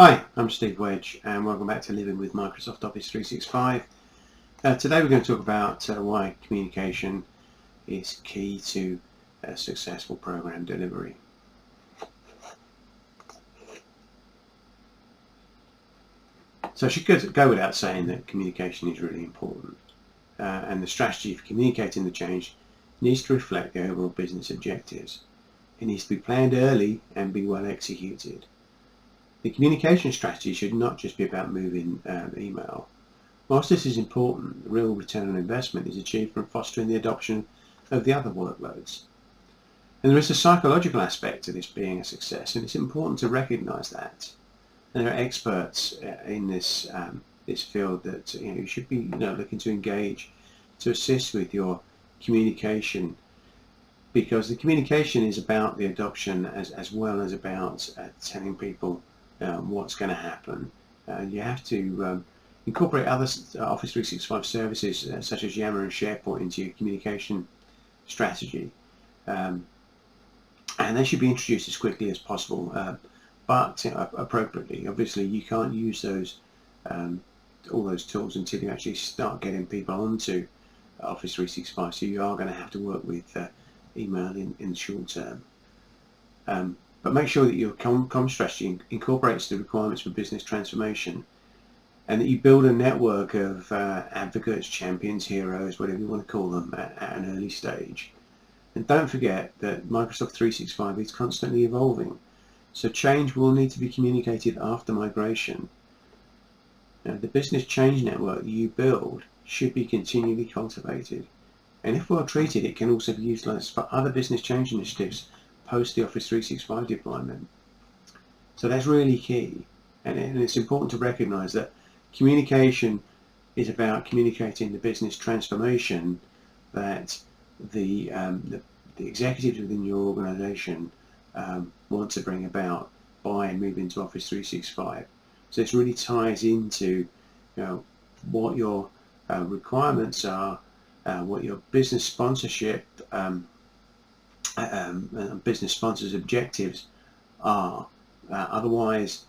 Hi, I'm Steve Wedge and welcome back to Living with Microsoft Office 365. Today we're going to talk about why communication is key to successful program delivery. So it should go without saying that communication is really important, and the strategy for communicating the change needs to reflect the overall business objectives. It needs to be planned early and be well executed. The communication strategy should not just be about moving email. Whilst this is important, the real return on investment is achieved from fostering the adoption of the other workloads. And there is a psychological aspect to this being a success, and it's important to recognise that. And there are experts in this field that you should be looking to engage to assist with your communication, because the communication is about the adoption as well as about telling people what's going to happen. You have to incorporate other Office 365 services such as Yammer and SharePoint into your communication strategy, and they should be introduced as quickly as possible, but appropriately. Obviously, you can't use those all those tools until you actually start getting people onto Office 365. So you are going to have to work with email in the short term. But make sure that your comm strategy incorporates the requirements for business transformation, and that you build a network of advocates, champions, heroes, whatever you want to call them, at an early stage. And don't forget that Microsoft 365 is constantly evolving, so change will need to be communicated after migration. Now, the business change network you build should be continually cultivated, and if well treated, it can also be utilised for other business change initiatives post the Office 365 deployment. So that's really key, and it's important to recognise that communication is about communicating the business transformation that the executives within your organisation want to bring about by moving to Office 365. So this really ties into what your requirements are, what your business sponsorship business sponsors' objectives are. Otherwise,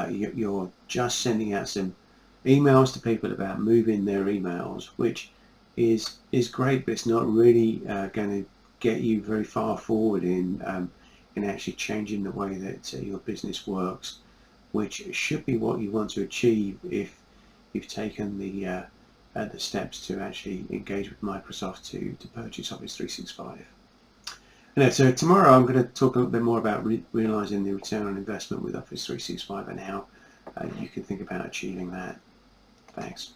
you're just sending out some emails to people about moving their emails, which is great, but it's not really going to get you very far forward in actually changing the way that your business works, which should be what you want to achieve if you've taken the steps to actually engage with Microsoft to purchase Office 365. So tomorrow I'm going to talk a little bit more about realising the return on investment with Office 365 and how you can think about achieving that. Thanks.